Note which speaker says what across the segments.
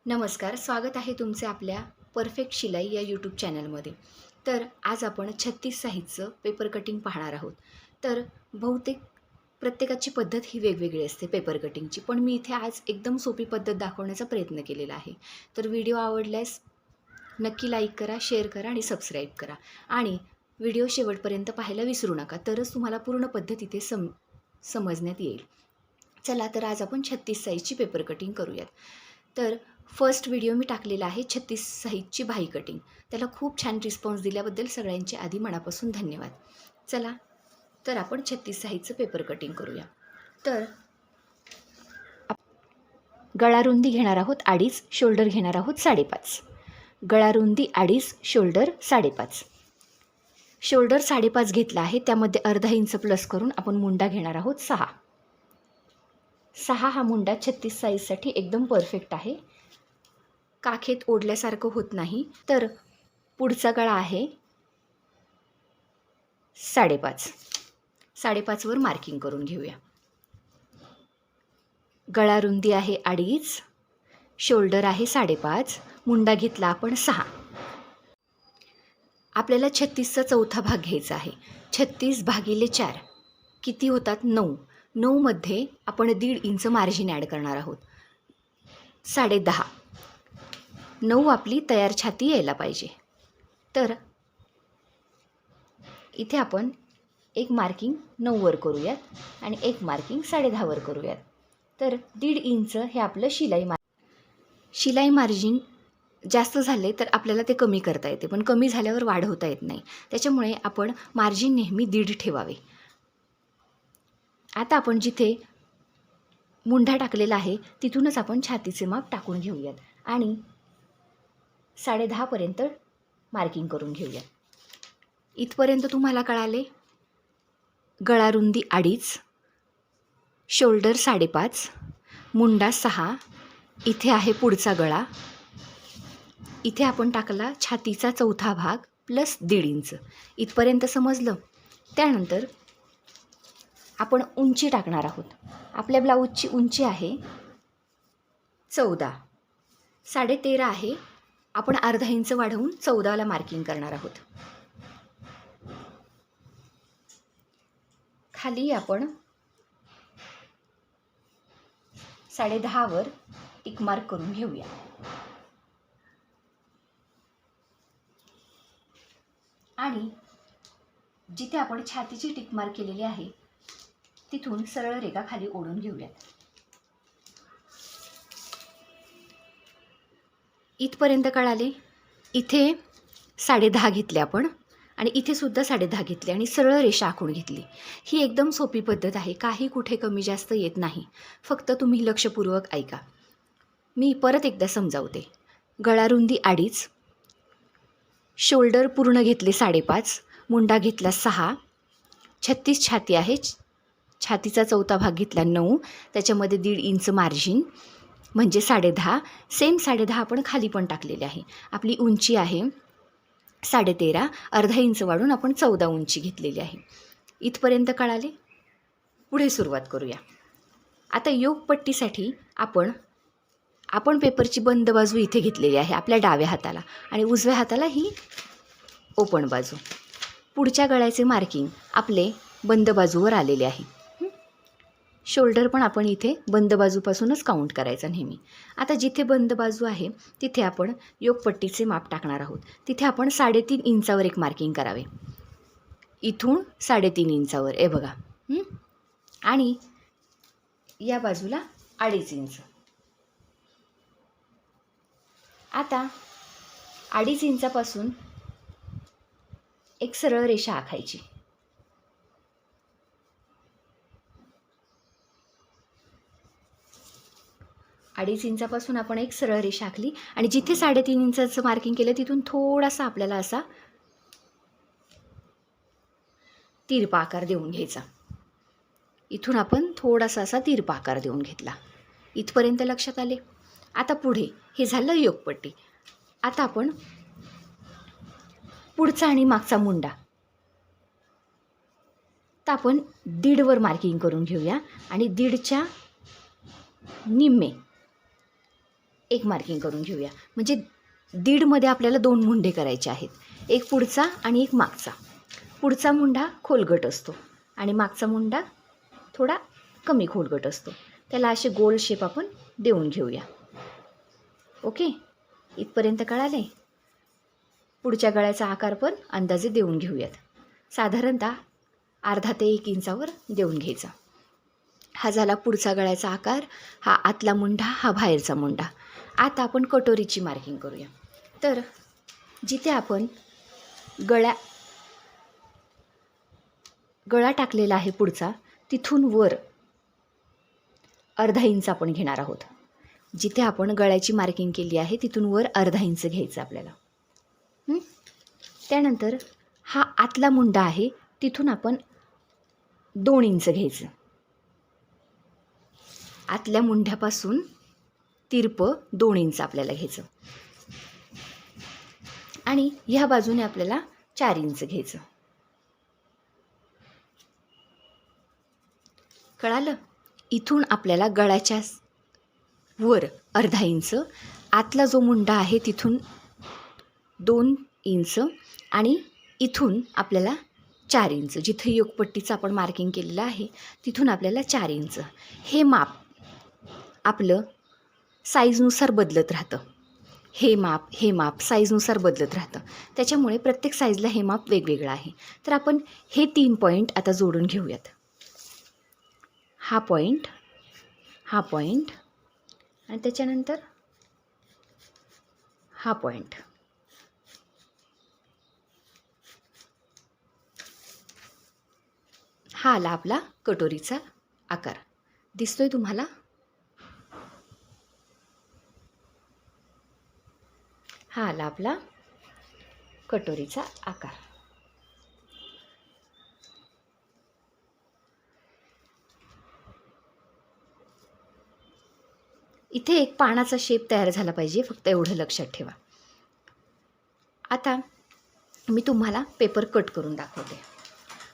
Speaker 1: नमस्कार, स्वागत आहे तुमचे आपल्या परफेक्ट शिलाई या यूट्यूब चॅनलमध्ये. तर आज आपण 36 साईजचं पेपर कटिंग पाहणार आहोत. तर बहुतेक प्रत्येकाची पद्धत ही वेगवेगळी असते पेपर कटिंगची, पण मी इथे आज एकदम सोपी पद्धत दाखवण्याचा प्रयत्न केलेला आहे. तर व्हिडिओ आवडल्यास नक्की लाईक करा, शेअर करा आणि सबस्क्राईब करा. आणि व्हिडिओ शेवटपर्यंत पाहायला विसरू नका, तरच तुम्हाला पूर्ण पद्धत इथे समजण्यात येईल. चला तर आज आपण 36 साईजची पेपर कटिंग करूयात. तर फर्स्ट व्हिडिओ मी टाकलेला आहे 36 साईजची बाही कटिंग. त्याला खूप छान रिस्पॉन्स दिल्याबद्दल सगळ्यांचे आधी मनापासून धन्यवाद. चला तर आपण 36 साईजचं पेपर कटिंग करूया. तर गळा रुंदी घेणार आहोत 2.5, शोल्डर घेणार आहोत 5.5. गळा रुंदी 2.5, शोल्डर 5.5. शोल्डर 5.5 घेतला आहे, त्यामध्ये अर्धा इंच प्लस करून आपण मुंडा घेणार आहोत 6. हा मुंडा 36 साईजसाठी एकदम परफेक्ट आहे. काखेत ओढल्यासारखं होत नाही. तर पुढचा गळा आहे 5.5. 5.5 वर मार्किंग करून घेऊया. गळा रुंदी आहे 2.5, शोल्डर आहे 5.5, मुंडा घेतला आपण 6. आपल्याला 36चा चौथा भाग घ्यायचा आहे. 36 भागिले 4 किती होतात? 9. 9 मध्ये आपण 1.5 इंच मार्जिन ॲड करणार आहोत. 10.5. 9 आपली तयार छाती यायला पाहिजे. तर इथे आपण एक मार्किंग 9 वर करूयात आणि एक मार्किंग 10.5 वर करूयात. तर 1.5 इंच हे आपलं शिलाई मार्जिन जास्त झाले तर आपल्याला ते कमी करता येते, पण कमी झाल्यावर वाढवता येत नाही. त्याच्यामुळे आपण मार्जिन नेहमी 1.5 ठेवावे. आता आपण जिथे मुंढा टाकलेला आहे तिथूनच आपण छातीचे माप टाकून घेऊयात आणि 10.5 पर्यंत मार्किंग करून घेऊयात. इथपर्यंत तुम्हाला कळाले? गळा रुंदी 2.5, शोल्डर 5.5, मुंडा 6. इथे आहे पुढचा गळा. इथे आपण टाकला छातीचा चौथा भाग प्लस 1.5 इंच. इथपर्यंत समजलं? त्यानंतर आपण उंची टाकणार आहोत. आपल्या ब्लाऊजची उंची आहे 14. 13.5 आहे. आपण अर्धा इंच वाढवून 14ला मार्किंग करणार आहोत. खाली आपण 10.5 वर टिक मार्क करून घेऊया. आणि जिथे आपण छातीची टिक मार्क केलेली आहे तिथून सरळ रेगा खाली ओढून घेऊयात. इथपर्यंत कळाले? इथे 10.5 घेतले आपण आणि इथे सुद्धा 10.5 घेतले आणि सरळ रेषा आखून घेतली. ही एकदम सोपी पद्धत आहे. काही कुठे कमी जास्त येत नाही. फक्त तुम्ही लक्षपूर्वक ऐका. मी परत एकदा समजावते. गळा रुंदी 2.5, शोल्डर पूर्ण घेतले 5.5, मुंडा घेतला 6. 36 छाती आहे. छातीचा चौथा भाग घेतला 9, त्याच्यामध्ये 1.5 इंच मार्जिन म्हणजे 10.5. सेम 10.5 आपण खाली पण टाकलेले आहे. आपली उंची आहे 13.5. अर्धा इंच वाढून आपण 14 उंची घेतलेली आहे. इथपर्यंत कळाले? पुढे सुरुवात करूया. आता योगपट्टीसाठी आपण पेपरची बंद बाजू इथे घेतलेली आहे आपल्या डाव्या हाताला आणि उजव्या हाताला ही ओपन बाजू. पुढच्या गळ्याचे मार्किंग आपले बंद बाजूवर आलेले आहे. शोल्डर पण आपण इथे बंद बाजूपासूनच काउंट करायचा नेहमी. आता जिथे बंद बाजू आहे तिथे आपण योगपट्टीचे माप टाकणार आहोत. तिथे आपण 3.5 इंचावर एक मार्किंग करावे. इथून 3.5 इंचावर हे बघा. आणि या बाजूला 2.5 इंच. आता 2.5 इंचापासून एक सरळ रेषा आखायची. अडीच इंचापासून आपण एक सरळ रेषा आखली आणि जिथे 3.5 इंचाचं मार्किंग केलं तिथून थोडासा आपल्याला असा तिरपा आकार देऊन घ्यायचा. इथून आपण थोडासा असा तिरपा आकार देऊन घेतला. इथपर्यंत लक्षात आले? आता पुढे हे झालं योगपट्टी. आता आपण पुढचा आणि मागचा मुंडा तर आपण 1.5 वर मार्किंग करून घेऊया आणि 1.5च्या निम्मे एक मार्किंग करून घेऊया. म्हणजे दीडमध्ये आपल्याला 2 मुंडे करायचे आहेत, एक पुढचा आणि एक मागचा. पुढचा मुंडा खोलगट असतो आणि मागचा मुंडा थोडा कमी खोलगट असतो. त्याला असे गोल शेप आपण देऊन घेऊया. ओके, इथपर्यंत कळाले. पुढच्या गळ्याचा आकार पण अंदाजे देऊन घेऊयात. साधारणतः अर्धा ते 1 इंचावर देऊन घ्यायचा. हा झाला पुढचा गळ्याचा आकार, हा आतला मुंडा, हा बाहेरचा मुंडा. आता आपण कटोरीची मार्किंग करूया. तर जिथे आपण गळा टाकलेला आहे पुढचा, तिथून वर अर्धा इंच आपण घेणार आहोत. जिथे आपण गळ्याची मार्किंग केली आहे तिथून वर अर्धा इंच घ्यायचं आपल्याला. त्यानंतर हा आतला मुंडा आहे, तिथून आपण 2 इंच घ्यायचं. आतल्या मुंढ्यापासून तिरपं 2 इंच आपल्याला घ्यायचं आणि ह्या बाजूने आपल्याला 4 इंच घ्यायचं. कळालं? इथून आपल्याला गळ्याच्या वर अर्धा इंच, आतला जो मुंडा आहे तिथून 2 इंच आणि इथून आपल्याला 4 इंच, जिथे योगपट्टीचं आपण मार्किंग केलेलं आहे तिथून आपल्याला 4 इंच. हे माप आपलं साईजनुसार बदलत राहतं. हे माप साईजनुसार बदलत राहतं. त्याच्यामुळे प्रत्येक साईजला हे माप वेगवेगळं आहे. तर आपण हे 3 पॉईंट आता जोडून घेऊयात. हा पॉईंट आणि त्याच्यानंतर हा पॉईंट. हा आला आपला कटोरीचा आकार. दिसतोय तुम्हाला? हा आला आपला कटोरीचा आकार. इथे एक पानाचा शेप तयार झाला पाहिजे, फक्त एवढं लक्षात ठेवा. आता मी तुम्हाला पेपर कट करून दाखवते.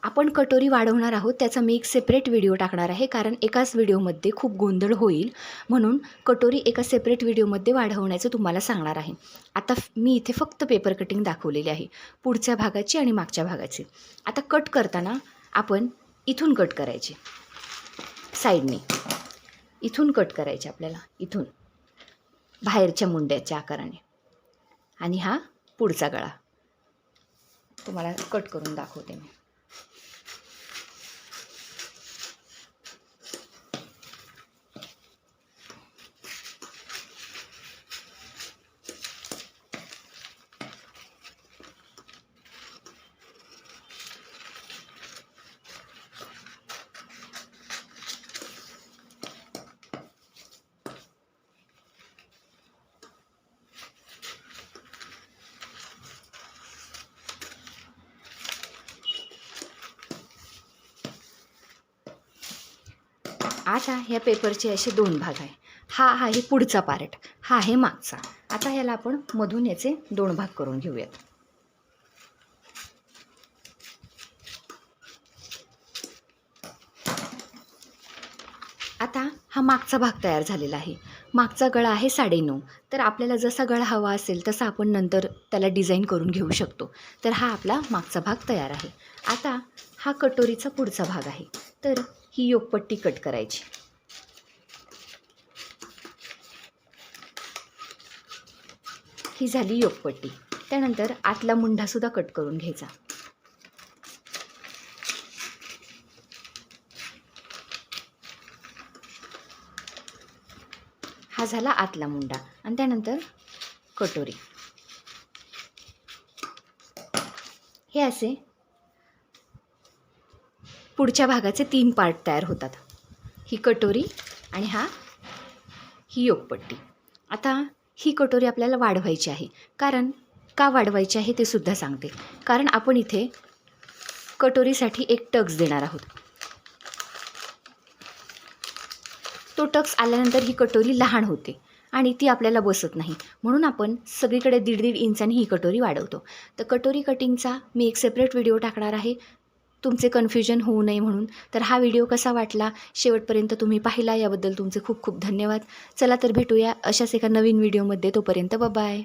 Speaker 1: आपण कटोरी वाढवणार आहोत, त्याचा मी एक सेपरेट व्हिडिओ टाकणार आहे, कारण एकाच व्हिडिओमध्ये खूप गोंधळ होईल, म्हणून कटोरी एका सेपरेट व्हिडिओमध्ये वाढवण्याचं तुम्हाला सांगणार आहे. आता मी इथे फक्त पेपर कटिंग दाखवलेली आहे, पुढच्या भागाची आणि मागच्या भागाची. आता कट करताना आपण इथून कट करायचे, साईडने इथून कट करायचे आपल्याला, इथून बाहेरच्या मुंड्याच्या आकाराने. आणि हा पुढचा गळा तुम्हाला कट करून दाखवते मी. आता ह्या पेपरचे असे 2 भाग आहे. हा आहे पुढचा पार्ट, हा आहे मागचा. आता ह्याला आपण मधून याचे 2 भाग करून घेऊयात. आता हा मागचा भाग तयार झालेला आहे. मागचा गळा आहे 9.5. तर आपल्याला जसा गळा हवा असेल तसा आपण नंतर त्याला डिझाईन करून घेऊ शकतो. तर हा आपला मागचा भाग तयार आहे. आता हा कटोरीचा पुढचा भाग आहे. तर ही योगपट्टी कट करायची. ही झाली योगपट्टी. त्यानंतर आतला मुंढासुद्धा कट करून घ्यायचा. हा झाला आतला मुंडा आणि त्यानंतर कटोरी. हे असे पुढच्या भागाचे 3 पार्ट तयार होतात. ही कटोरी आणि ही योगपट्टी. आता ही कटोरी आपल्याला वाढवायची आहे. कारण का वाढवायची आहे ते सुद्धा सांगते. कारण आपण इथे कटोरीसाठी एक टक्स देणार आहोत. तो टक्स आल्यानंतर ही कटोरी लहान होते आणि ती आपल्याला बसत नाही, म्हणून आपण सगळीकडे 1.5 इंचांनी ही कटोरी वाढवतो. तर कटोरी कटिंगचा मी एक सेपरेट व्हिडिओ टाकणार आहे. तुमचे कन्फ्युजन होऊ नये म्हणून. तर हा व्हिडिओ कसा वाटला, शेवटपर्यंत तुम्ही पाहिला याबद्दल तुमचे खूप खूप धन्यवाद. चला तर भेटूया अशाच एका नवीन व्हिडिओमध्ये. तोपर्यंत बाय.